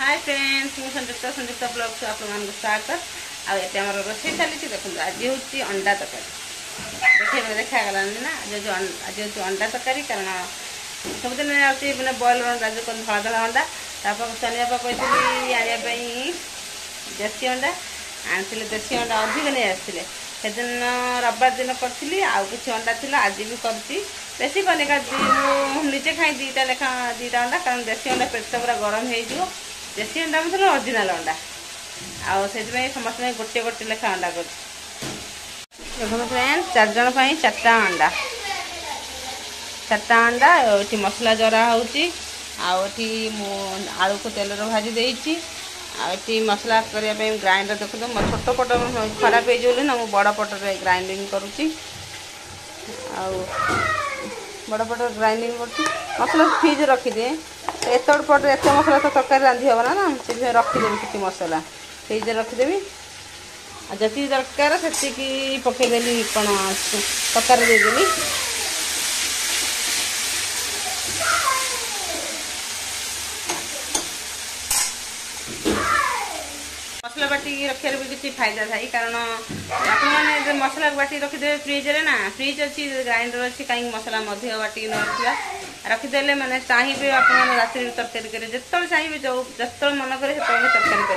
Hi friends मु संयुक्ता blog से आप स्वागत आम रोसे चली देखो आज हूँ अंडा तरकारी देखा गलानी ना आज हूँ अंडा तरकारी कारण सबुदिन मैंने बॉयल अंडा जो धला धला अंडा शनिवार कही आने देसी अंडा आनी देसी अंडा अधिक नहीं आसते सेदिन रविवार दिन करी आउ कि अंडा थी आज भी करती बेसी कनी का निजे खाई दीटा लेखा दीटा अंडा कारण देसी अंडा पेट पूरा गरम हो देसी अंडा मतलब ओरिजिनल अंडा आउ से समस्त गोटे गोटे लेखा अंडा कर देखो फ्रेंड्स 4 जन पर 4टा अंडा 4टा अंडा ये मसला जरा होती आलू को तेल भाजी देती आती मसला करने ग्राइंडर देखो मो छोट पट खराब हो ना बड़ पटर ग्राइंडिंग करुँची बड़ पटर ग्राइंडिंग कर मसला फ्रिज रखिदे एतड़ पट एत मसला तो तरकारी रांधि हे ना से रखिदेवी किसी मसला फ्रिज रखिदेवी जी दरकार से पकईदेली कौन तरकारी देदेली मसला बाटी रखिए भी किसी फायदा थाई कारण आपने मसला बाटी रखिदे फ्रिज रे ना फ्रिज अच्छी ग्राइंडर अच्छी कहीं मसला मध्य बाटी न रखा रखिदेले मैंने चाहिए आप रात्रि तरकारी करेंगे जिते चाहिए जो जो मन करे तरकारी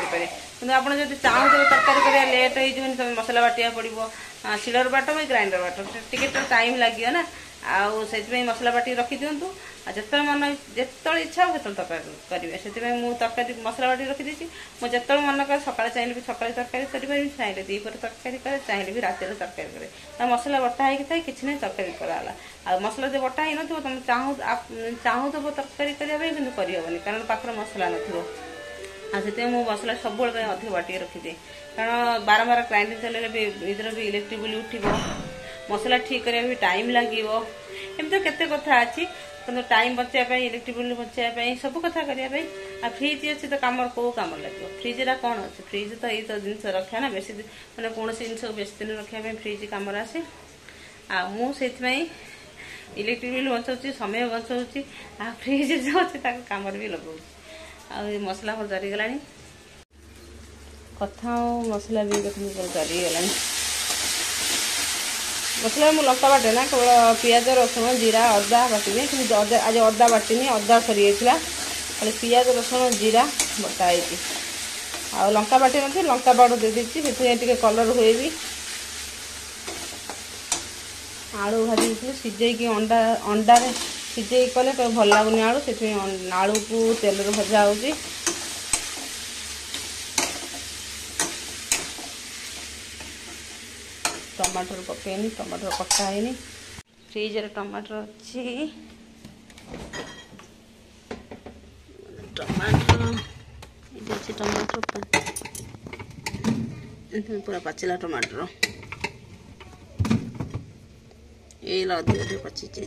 करेंगे कि आप चाहूे तरकारी कर लेट हो मसला बाटिया पड़ो शिलर बाट ग्राइंडर बाट टिके तो टाइम लगे ना आउ से मसला बाटी रखी दिंतु जिते मन जिते इच्छा हो तरकारी करेंगे से मुझे तरकारी मसला बाटी रखीदी मुझे जिते मन कर सका चाहिए भी सका तरकारी करें चाहिए दीपर तरकारी करे चाहिए भी रातिर तरकारी करे मसला बटा होता किसी नहीं तरकारी कराला आ मसला जो बटा ही न तुम चाहूब तरकारी करने कि करहबनी कारण पाखर मसला न मसला सब अधिक बाटी रखिदे कारण बारंबार ग्राइंडिंग चले इधर भी इलेक्ट्रिक बिल उठो मसला ठीक करने भी टाइम लगे एमती केते कथा अच्छी कि टाइम बचाई इलेक्ट्रिक बिल बचाई सब कथा करने आ फ्रिज अच्छी तो कम कौ कम लगे फ्रिज कौन अच्छे फ्रिज तो यही जिन रखा ना बेसी मैंने कौन जिन बेसी दिन रखापी फ्रिज कम आसे आ मुझे इलेक्ट्रिक बिल बचाऊँगी समय बचाऊँगी आ फ्रिज जो अच्छे कम भी लगे आ मसला मोर जरीगला कथा मसला भी देखो जरीगला मसला मुझे लंका बाटे ना केवल पियाज रसुण जीरा अदा बाटे कि आज अदा बाटे अदा सरी जाता खाली पियाज रसुण जीरा बटा हो लंका बाटे ना लंका पाउडर दे देती से कलर हुए भी आलू भाजी सीझे अंडा अंडारे सीझे कले तो भल लगुनि आलू से आलू को तेल भजा हो टमाटर पकईनी टमाटर कटा है फ्रिज रे टमाटर अच्छी टमाटर टमाटर पूरा पाचिला टमाटर ये अधिक पची जाए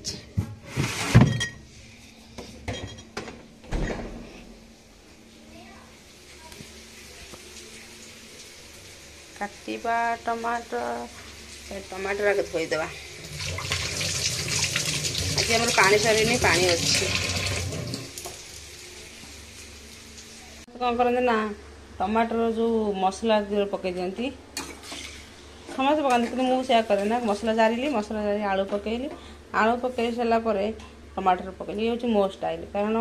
काटिबा टमाटर टमाटर आगे धोईदेवा आज आम पानी सर पानी अच्छी कौन करते ना टमाटर जो मसला पकई दिखती समस्त पकाते कि मुझे करे ना मसला जारी आलू पकईली आलू पकई सारापर टमाटर पकईली ये हूँ मो स्टाइल कारण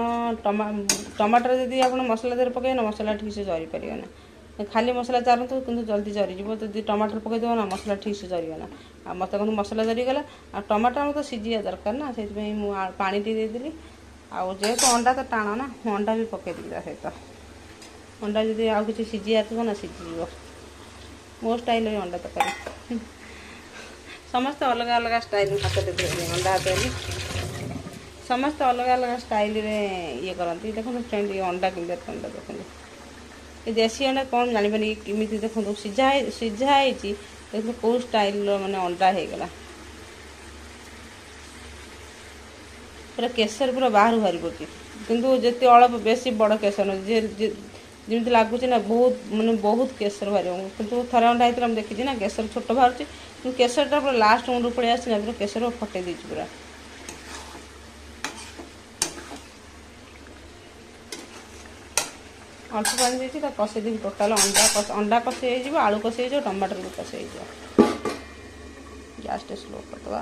टमाटर जदि आप मसला देर पकई ना मसला ठीक से जरी पारे ना खाली मसला चारतु कि जल्दी जरीज जब टमाटर पकईदेव ना मसला ठीक से जरीगला आ मत कहूँ मसला जरीगला आ टमाटर तो सीझा दरकार ना से पानी टी देदेली आजेतु अंडा तो टाण ना अंडा भी पकईदेवी ता सहित अंडा जब आउ कि सीझी आसो ना सीझी मो स्टाइल अंडा तरकारी समस्त अलग अलग स्टाइल हाथ अंडा हाथ समस्त अलग अलग स्टाइल ये करती देखो फ्रेंड ये अंडा कि अंडा देखो ये देसी अंडा कौन जानी किमी देखो सीझाई देखो कौ स्टाइल माने अंडा हो गला पूरा केसर पूरा बाहर बाहरी पड़ती किंतु जिते अल्प बेसी बड़ केसर जमी लगुच ना बहुत माने बहुत केसर बाहर किंतु थरे अंडा होता देखी ना केसर छोट बाहर केसरटा पूरा लास्ट मुंड पड़े आसी केसर फटे दी पूरा अल्प पानी देती कषे देवी टोटाल अंडा कषे हो आलू कषे हो टमाटर भी कषे हो गैस टे स्लो करदे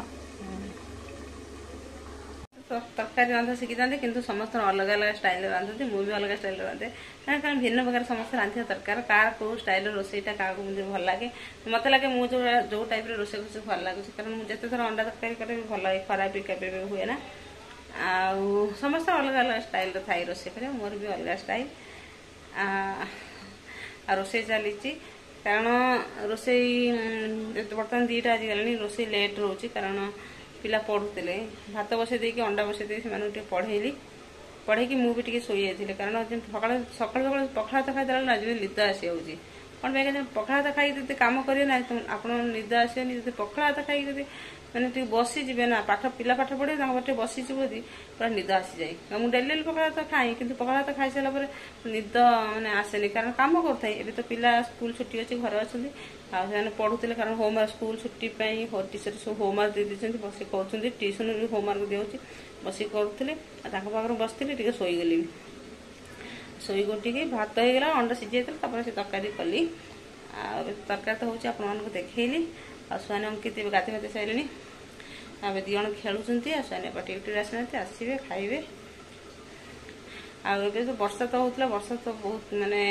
तरकारी रंधा शिखी था कि समस्त अलग अलग स्टाइल रांधती मुझे अलग स्टाइल रांधे कारण भिन्न प्रकार समस्त रांधिया दरकार कार कौ स्टाइल रोसईटा क्या मुझे भल लगे मत लगे मुझे जो टाइप रोसे रोसे भल लगे कारण मुझे थर अंडा तरकारी करें भल लगे खराब भी केवे हुए ना आउ समस्त अलग अलग स्टाइल थाई रोसे करे मोर भी अलग स्टाइल रोसे चली कारण रोसे बर्तमान 2टा आज गलानी रोसे लेट रोचे कारण पिला पढ़ुते भात बसई देकी अंडा बसई दे से पढ़ेली पढ़े मुझे शोई जाती कारण सका सका पखाड़ भात खाईदेला ना निद आसी जाऊँगी कौन पे पखाड़ भात खाई कम करेंगे ना आप निद आसनी पखाड़ भात खाई मैंने बसीजे ना पाठ पिला पाठ पढ़े बाटे बसीज पूरा निद आसी जाए मुझे डेली पखाड़ भात खाई कि पखाड़ भात खाई सारा निद मैंने आसेनी कारण कम करें एवं तो पिला स्कूल छुट्टी अच्छी घरे अच्छे पढ़ुते कारण होमवर्क स्कूल छुट्टी टीचर सब होमवर्क दे दी बस कर ट्यूशन भी होमवर्क दिखे बस करुले पाखे बसती शोगली शोई गोटी भात होगा अंडा सीझी जाता से तरकारी कली तरकारी तो हूँ आपको देखली आने अंकित गाधे गाधे सारे आम दिजन खेलुंट आने ड्यूटी आसना आसवे खाइबे आगे तो वर्षा तो होता वर्षा तो बहुत माने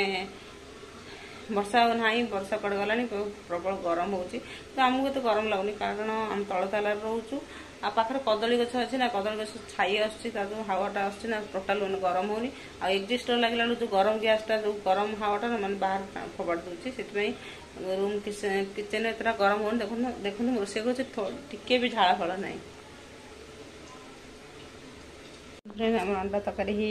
वर्षा ना वर्षा पड़ गलानी प्रबल गरम हो तो आमको तो गरम लगुनि कारण आम तल ताल रोचु आ पाखे कदली गछ अच्छे ना कदली गछ छाई आसा जो हावाटा आसा टोटाल मैंने गरम होनी एक्जिस्टर लगे जो गरम गैसटा जो गरम हावाटा मैंने बाहर फोपाड़ दूसरी से रूम किचेन इतना गरम हो देखो रोसे कर टिके भी झाड़ फल ना अंडा तरकारी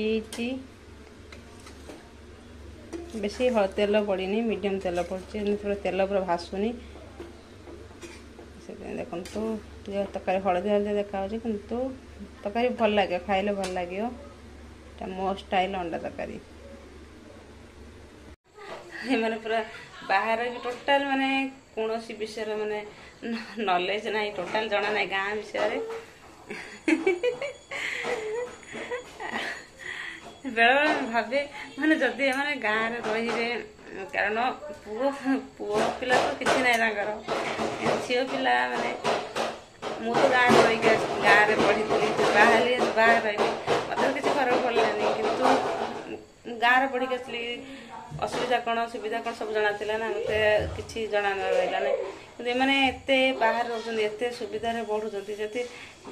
बेसी तेल पड़ी मीडियम तेल पड़ी थोड़ा तेल पूरा भासुनी देखो तरकारी हलदी हलदी देखा किंतु तरकारी भल लगे खाइले भल लगे मो स्टाइल अंडा तरकारी मैंने पूरा बाहर टोटाल माने कौन सी विषय माने नॉलेज ना टोटाल जना ना गाँ विषय बेले बेले भावे माने जदि माने गाँव में रही कारण पुओ पुओ पिला तो किसी ना झील पिला माने मु तो गाँव रही गाँव में पढ़ी बाहर बाहर रही मतलब किसी फरक पड़लानी कि गाँव पढ़ी आसली असुविधा कौन सुविधा कौन सब जाना ना मत कि जना रहा ना कि मैंने एते बाहर रोच सुविधा बढ़ुंट जब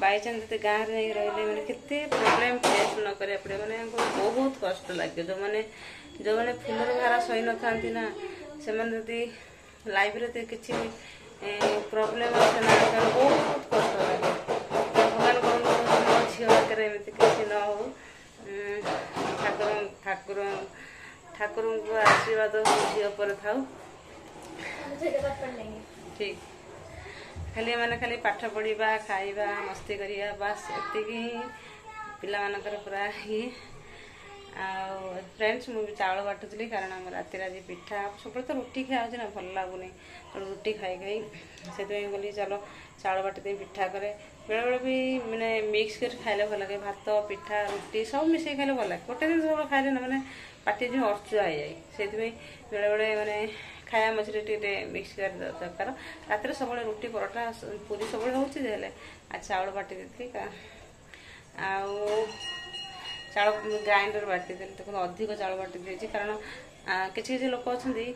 बाईचान्स जो गाँव में रही मैंने केते प्रोब्लेम फेस न करा पड़े मैंने बहुत कष्ट लगे जो मैंने फूलर भार सही न था ना से लाइफ रे किसी प्रोब्लेम आसे ना बहुत कष्ट लगे भगवान कौन झील आगे एमती किसी न हो ठाकुर ठाकुर ठाकुर को आशीर्वाद झील पर था ठीक खाली मैंने खाली पाठ पढ़ा खाइबा मस्ती करिया बास एति पिला मानकर पूरा ये फ्रेंड्स मुझे चावल बाटुली कारण आम राति आज पिठा सब तो रुटी खाया ना भल लगुनि रुटी खाई खाई से गली चलो चावल बाटी पिठा करे बेले बेले भी मैंने मिक्स कर खाइले भल लगे भात पिठा रुटी सब मिसे खाइले भल लगे गोटे दिन सब खाइले ना मैंने पाटी जो अर्चुआ हो जाए से बेले बेले मैंने खाया मझे टे मिक्स कर दरकार रात सब रुटी परोटा पूरी सब होते आज चावल बाटी देती चावल ग्राइंडर बाटी देली तो अधिक चावल बाटी देती कारण किसी लोक अच्छा सांगे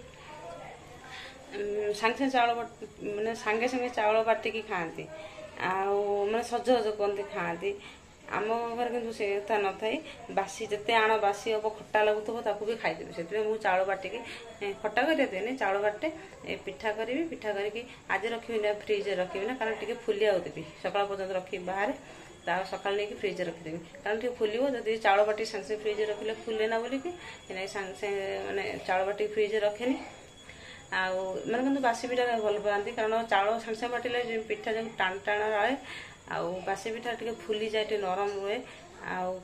सांगे चावल मैंने सांगे सांगे चावल बाटिकी खाती मैंने सज सज करती खाती आम घर कि से न था बासी जिते आण बासी हम खटा लगुव भी खाईदेवी से मुझे चावल बाटिकी खटा कर देनी चावल बाटे पिठा करी पिठा करके आज रखी ना फ्रिज रखी ना कारण टे फुलिया देवी सकाल पर्यटन रखी बाहर सकाल नहीं फ्रिज रखीदेवी कारण टे फुल जब चावल बाटी सांगे फ्रिज रखिले फुले ना बोलिकी सांगे मैंने चावल बाटी फ्रिज रखेनी मैंने कितु बासी पिठा भल पाती कारण चावल सांगे सांगे बाटिले पिठा जो टाण टाण रहे आउ बासी पिठा टे फुली जाए नरम रुए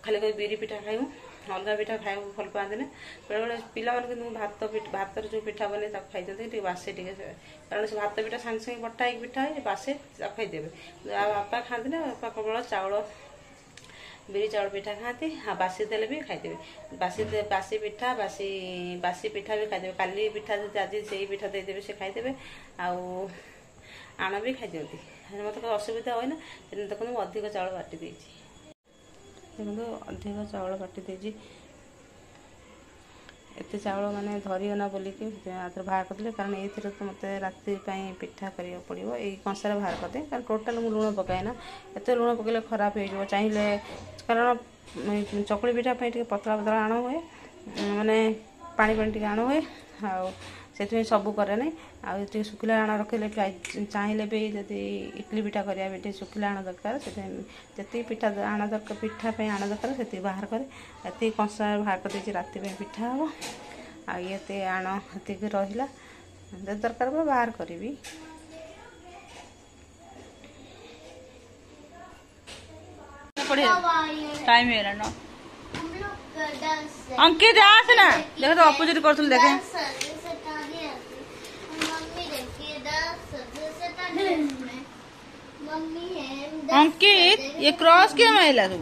खाली कोई बिरी पिठा खाइबू अलग पिठा खाया भल पाते ना बेले बेले पिला भात भातर जो पिठा बने खाई दिखते बासे टे कारण से भात पिठा सांगे सांगे बटा पिठा है बासे खाईदेवे बापा खाते ना बापा केवल चावल बिरी चाउल पिठा खाती। हाँ बासी देले भी खाईदेवे। बासी पिठा बासी पिठा भी खाईदेवे। काली पिठा आज से पिठा देदेवे से खाईदेवे। आउ आण भी खाई दिखती। मत असुविधा हुए ना देखो मुझे अधिक चाउल बाटी देती। देखो अधिक चाउल बाटी देती। एत चाउल माने धरीगना बोलिकी बाहर करदे कारण ये तो मत राति पिठा करा पड़ो। ये कंसार बाहर करदे कारण टोटाल मुझे लुण पकाए ना। एत लुण पकड़े खराब हो चाहिए कारण चकुली पिठा पतला पतला आण हुए माने पानी पानी टे आण हुए से सबू करे ना आगे शुखिला आण रखिले चाहिए भी जदि इडली पिठा करा शुखिला आण दरकार जी पिठा आण दरकार पिठा आण दरकार से बाहर करे। ये कंसा बाहर कर राति पिठा हम आते आण ये रहा दरकार पर बाहर करी। टाइम है ना अंकित आस ना देख तो अपोजिट कर देखे अंकित ये क्रॉस क्या महिला तू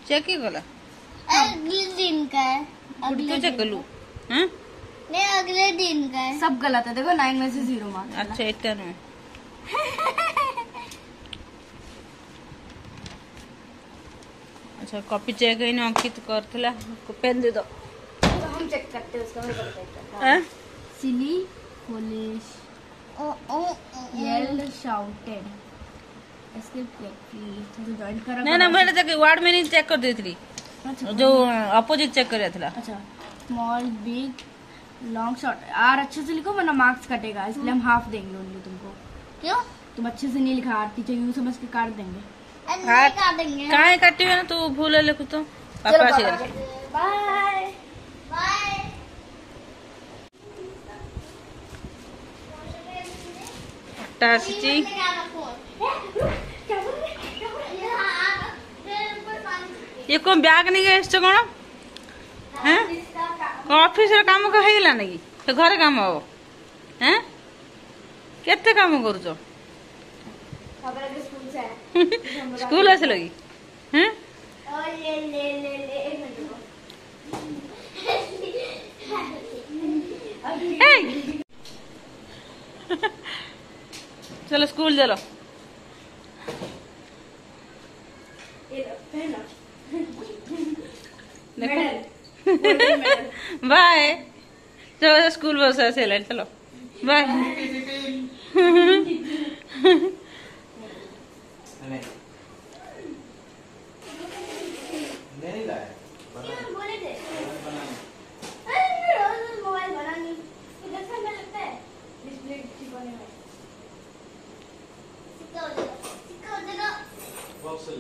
चेक ही गला अगले दिन का है। तू चेक कर लू नहीं अगले दिन का है। सब गलत है देखो 9 में से 0 मार्क्स। अच्छा इतना नु अच्छा कॉपी चेक है ना अंकित करथला पेन दे दो हम चेक करते हैं उसका मैं बताता हूं। सिली फुलिश येल्ड शाउटेड एस्केप तो जॉइन करा ना मैंने तक वर्ड में नहीं चेक कर दी थी जो अपोजिट चेक कर था। अच्छा स्मॉल बिग लॉन्ग शॉर्ट आर अच्छे से लिखो वरना मार्क्स कटेगा इसलिए हम हाफ देंगे ओनली तुमको। क्यों तुम अच्छे से नहीं लिखा टीचर यूं समझ के काट देंगे। काट देंगे काहे काटी है ना तू भूल लिखू तो पापा से बाय बाय। टासी ये कौन ब्याग नहीं गए इससे कौन हैं ऑफिस रे काम का हेला नहीं तो घर काम हो हैं केते काम करू छो स्कूल आसे लगी हैं चलो स्कूल चलो बाय चलो स्कूल बस ऐसे चलो बाय। बॉक्स ले